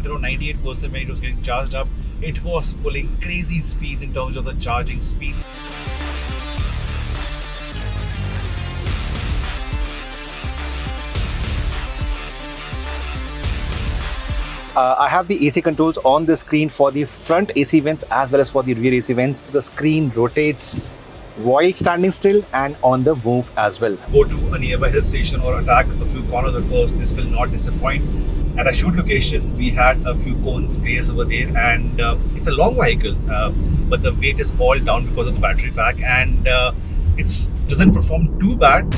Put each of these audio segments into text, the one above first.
around 98% when it was getting charged up. It was pulling crazy speeds in terms of the charging speeds. I have the AC controls on the screen for the front AC vents as well as for the rear AC vents. The screen rotates while standing still and on the move as well. Go to a nearby hill station or attack a few corners of course, this will not disappoint. At a shoot location, we had a few cones placed over there, and it's a long vehicle, but the weight is all down because of the battery pack, and it doesn't perform too bad.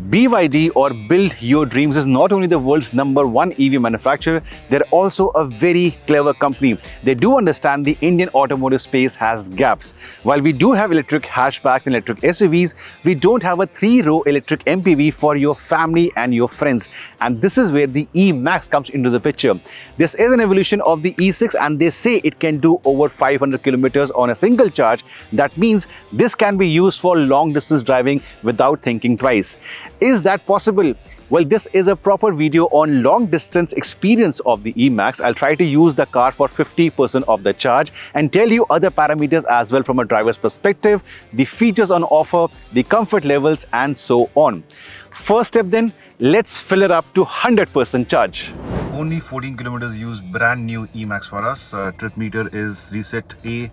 BYD, or Build Your Dreams, is not only the world's #1 EV manufacturer, they're also a very clever company. They do understand the Indian automotive space has gaps. While we do have electric hatchbacks and electric SUVs, we don't have a 3-row electric MPV for your family and your friends. And this is where the eMax comes into the picture. This is an evolution of the E6, and they say it can do over 500 kilometers on a single charge. That means this can be used for long distance driving without thinking twice. Is that possible? Well, this is a proper video on long distance experience of the eMax. I'll try to use the car for 50% of the charge and tell you other parameters as well from a driver's perspective, the features on offer, the comfort levels, and so on. First step then, let's fill it up to 100% charge. Only 14 kilometers use, brand new eMax for us. Trip meter is reset A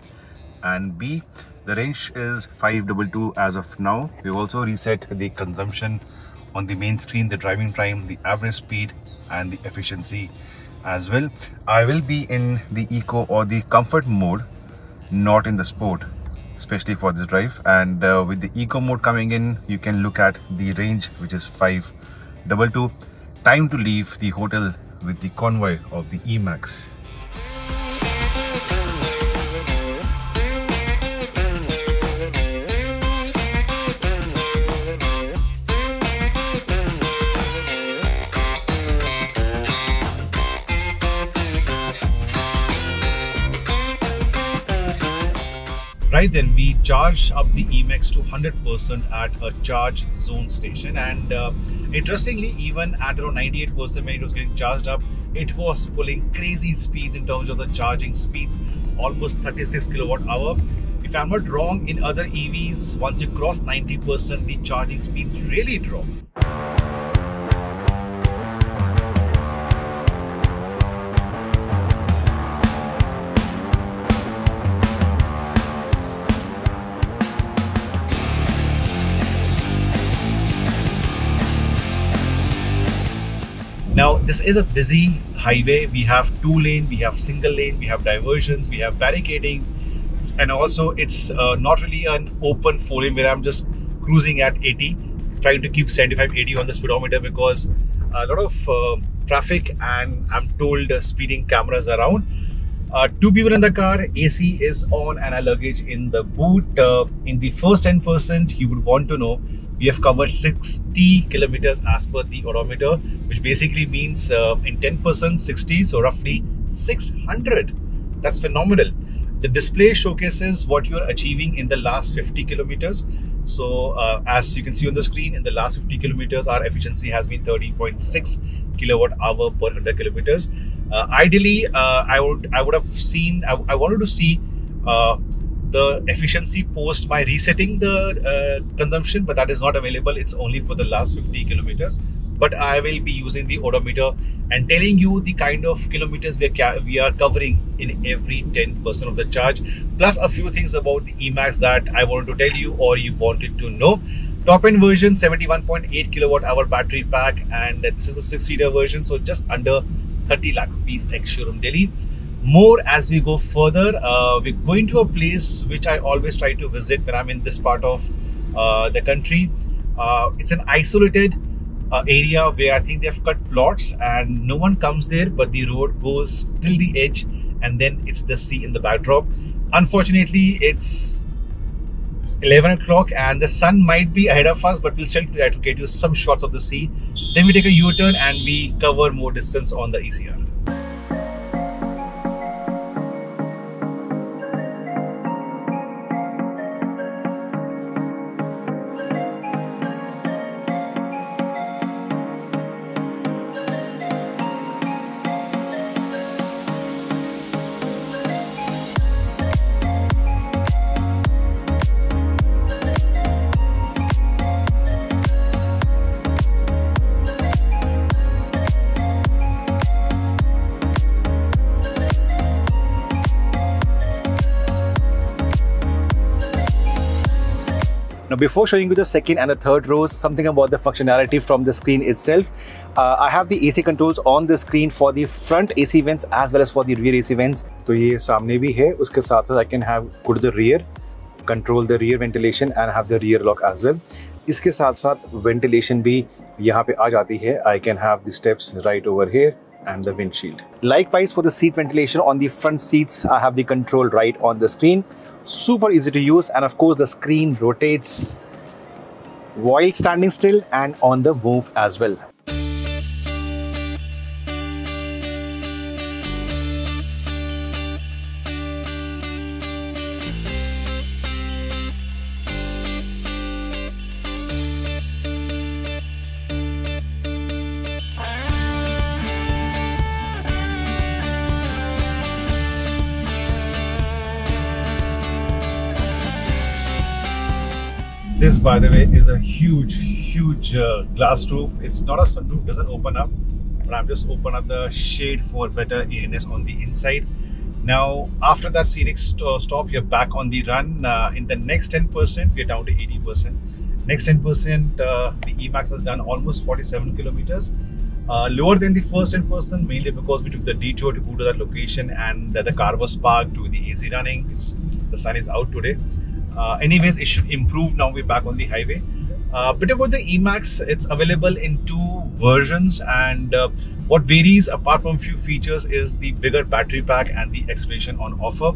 and B. The range is 522 as of now. We've also reset the consumption on the main screen, the driving time, the average speed, and the efficiency as well. I will be in the eco or the comfort mode, not in the sport, especially for this drive. And with the eco mode coming in, you can look at the range, which is 522. Time to leave the hotel with the convoy of the eMax. Right then, we charged up the eMax to 100% at a charge zone station, and interestingly, even at around 98% when it was getting charged up, it was pulling crazy speeds in terms of the charging speeds, almost 36 kilowatt hour. If I'm not wrong, in other EVs, once you cross 90%, the charging speeds really drop. Now, this is a busy highway. We have 2-lane, we have single lane, we have diversions, we have barricading, and also it's not really an open 4-lane where I'm just cruising at 80, trying to keep 75-80 on the speedometer because a lot of traffic, and I'm told speeding cameras around. 2 people in the car, AC is on, and our luggage in the boot. In the first 10%, you would want to know we have covered 60 kilometers as per the odometer, which basically means in 10% 60, so roughly 600. That's phenomenal. The display showcases what you are achieving in the last 50 kilometers. So as you can see on the screen, in the last 50 kilometers, our efficiency has been 13.6 kilowatt hour per 100 kilometers. Ideally, I wanted to see the efficiency post by resetting the consumption, but that is not available. It's only for the last 50 kilometers. But I will be using the odometer and telling you the kind of kilometers we are covering in every 10% of the charge, plus a few things about the eMax that I wanted to tell you or you wanted to know. Top end version, 71.8 kilowatt hour battery pack, and this is the 6-seater version, so just under 30 lakh rupees ex showroom Delhi. More as we go further. We're going to a place which I always try to visit when I'm in this part of the country. It's an isolated area where I think they have cut plots and no one comes there, but the road goes till the edge and then it's the sea in the backdrop. Unfortunately, it's 11 o'clock and the sun might be ahead of us, but we'll still try to get you some shots of the sea. Then we take a U-turn and we cover more distance on the ECR. Now, before showing you the second and the third rows, something about the functionality from the screen itself. I have the AC controls on the screen for the front AC vents as well as for the rear AC vents. तो ये सामने भी है, उसके साथ साथ I can have go to the rear, control the rear ventilation and have the rear lock as well. इसके साथ साथ ventilation भी यहाँ पे आ जाती है. I can have the steps right over here and the windshield. Likewise, for the seat ventilation on the front seats, I have the control right on the screen. Super easy to use, and of course the screen rotates while standing still and on the move as well. This, by the way, is a huge glass roof. It's not a sunroof, doesn't open up, but I'm just open up the shade for better airiness on the inside. Now, after that scenic stop, you're back on the run. In the next 10%, we're down to 80%. Next 10%, the eMax has done almost 47 kilometers. Lower than the first 10%, mainly because we took the detour to go to that location and the car was parked with the AC running. The sun is out today. Anyways, it should improve now. We're back on the highway. Bit about the eMax, it's available in two versions, and what varies apart from few features is the bigger battery pack and the acceleration on offer.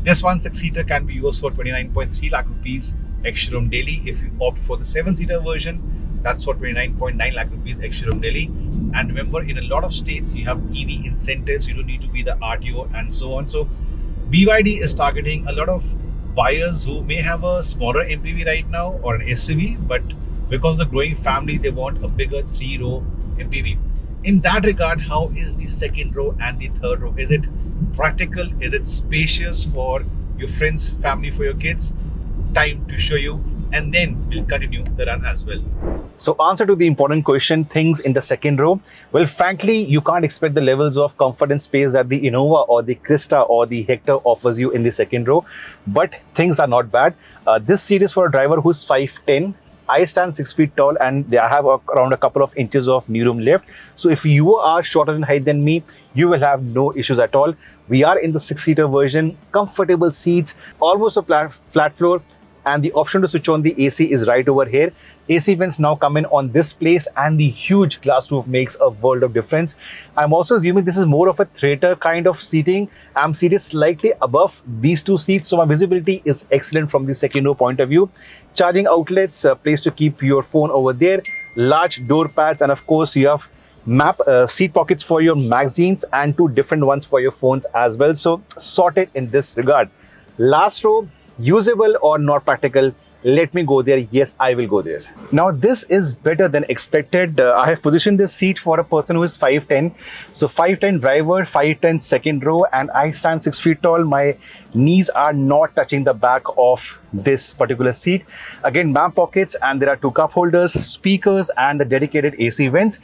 This one 6-seater can be used for 29.3 lakh rupees ex-showroom daily. If you opt for the 7-seater version, that's for 29.9 lakh rupees ex-showroom daily. And remember, in a lot of states you have EV incentives. You don't need to be the RTO and so on. So BYD is targeting a lot of buyers who may have a smaller MPV right now or an SUV, but because of the growing family, they want a bigger 3-row MPV. In that regard, how is the second row and the third row? Is it practical? Is it spacious for your friends, family, for your kids? Time to show you, and then we'll continue the run as well. So, answer to the important question, things in the second row. Well, frankly, you can't expect the levels of comfort and space that the Innova or the Krista or the Hector offers you in the second row, but things are not bad. This seat is for a driver who's 5'10". I stand 6 feet tall, and I have around a couple of inches of knee room left. So if you are shorter in height than me, you will have no issues at all. We are in the 6-seater version, comfortable seats, almost a flat floor, and the option to switch on the AC is right over here. AC vents now come in on this place, and the huge glass roof makes a world of difference. I'm also assuming this is more of a theater kind of seating. I'm seated slightly above these two seats, so my visibility is excellent from the second row point of view. Charging outlets, a place to keep your phone over there, large door pads, and of course you have seat pockets for your magazines and 2 different ones for your phones as well. So sorted in this regard. Last row, usable or not practical? Let me go there. Yes, I will go there. Now, this is better than expected. I have positioned this seat for a person who is 5'10". So 5'10" driver, 5'10" second row, and I stand 6 feet tall. My knees are not touching the back of this particular seat. Again, map pockets, and there are 2 cup holders, speakers, and the dedicated AC vents.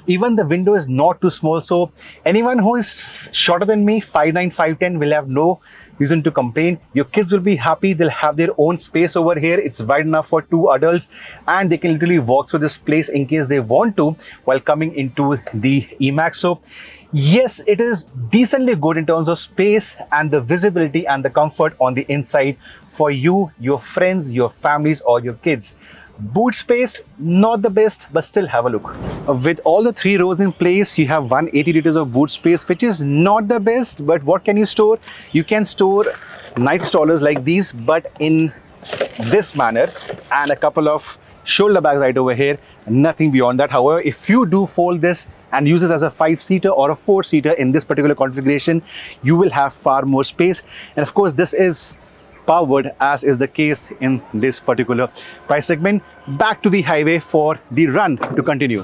Even the window is not too small, so anyone who is shorter than me, 5'9", 5'10", will have no reason to complain. Your kids will be happy. They'll have their own space over here. It's wide enough for 2 adults, and they can literally walk through this place in case they want to while coming into the eMax. So yes, it is decently good in terms of space and the visibility and the comfort on the inside for you, your friends, your families, or your kids. Boot space, not the best, but still have a look. With all the 3 rows in place, you have 180 liters of boot space, which is not the best, but what can you store? You can store night stallers like these, but in this manner, and a couple of shoulder bags right over here, nothing beyond that. However, if you do fold this and use this as a 5-seater or a 4-seater in this particular configuration, you will have far more space. And of course, this is powered, as is the case in this particular price segment. Back to the highway for the run to continue.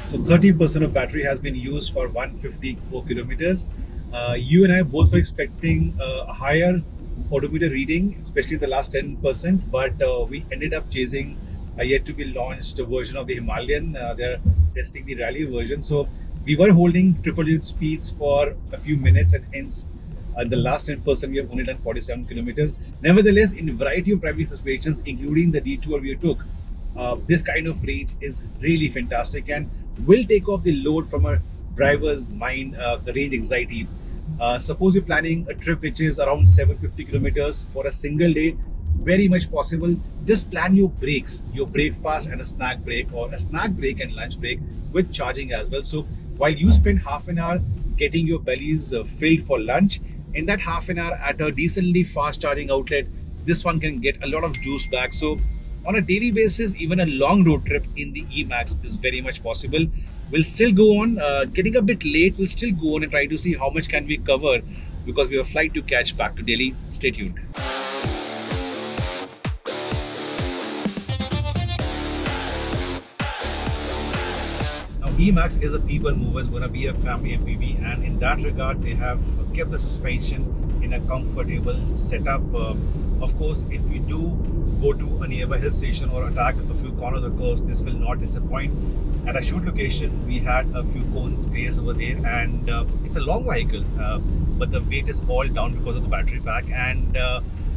So 30% of battery has been used for 154 kilometers. You and I both were expecting a higher odometer reading, especially the last 10%, but we ended up chasing a yet to be launched version of the Himalayan. They're testing the rally version. So We were holding triple digit speeds for a few minutes, and hence the last 10% we have only done 47 kilometers. Nevertheless, in a variety of driving situations, including the detour we took, this kind of range is really fantastic and will take off the load from a driver's mind, the range anxiety. Suppose you're planning a trip which is around 750 kilometers for a single day, very much possible. Just plan your breaks, your breakfast and a snack break, or a snack break and lunch break with charging as well. So while you spend half an hour getting your bellies filled for lunch, in that half an hour at a decently fast charging outlet, this one can get a lot of juice back. So on a daily basis, even a long road trip in the eMax is very much possible. We'll still go on, getting a bit late, we'll still go on and try to see how much can we cover, because we have a flight to catch back to Delhi. Stay tuned. eMax is a people mover, it's going to be a family MPV, and in that regard they have kept the suspension in a comfortable setup. Of course, if you do go to a nearby hill station or attack a few corners of course, this will not disappoint. At a shoot location we had a few cones placed over there, and it's a long vehicle, but the weight is all down because of the battery pack, and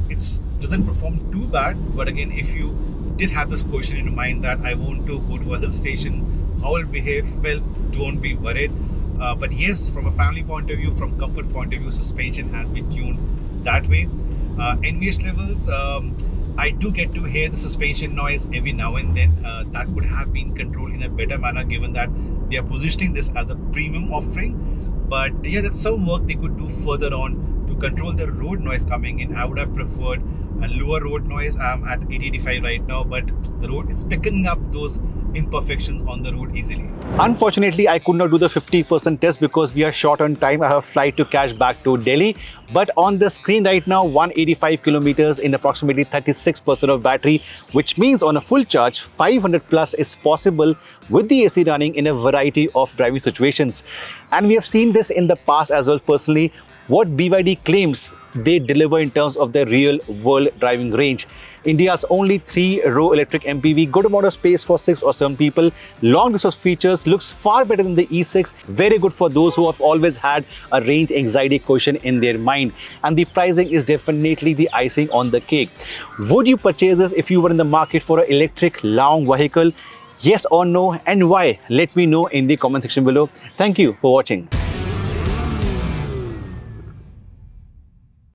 it doesn't perform too bad. But again, if you did have this question in your mind that I want to go to a hill station, how will it behave? Well, don't be worried. But yes, from a family point of view, from comfort point of view, suspension has been tuned that way. NVH levels, I do get to hear the suspension noise every now and then. That could have been controlled in a better manner, given that they are positioning this as a premium offering. But yeah, that's some work they could do further on to control the road noise coming in. I would have preferred a lower road noise. I'm at 80-85 right now, but the road is picking up those imperfections on the road easily. Unfortunately, I could not do the 50% test because we are short on time. I have a flight to catch back to Delhi. But on the screen right now, 185 kilometers in approximately 36% of battery, which means on a full charge, 500 plus is possible with the AC running in a variety of driving situations. And we have seen this in the past as well. Personally, what BYD claims they deliver in terms of their real world driving range. India's only 3-row electric MPV, good amount of space for 6 or 7 people, long distance features, looks far better than the E6, very good for those who have always had a range anxiety question in their mind. And the pricing is definitely the icing on the cake. Would you purchase this if you were in the market for an electric long vehicle? Yes or no, and why? Let me know in the comment section below. Thank you for watching.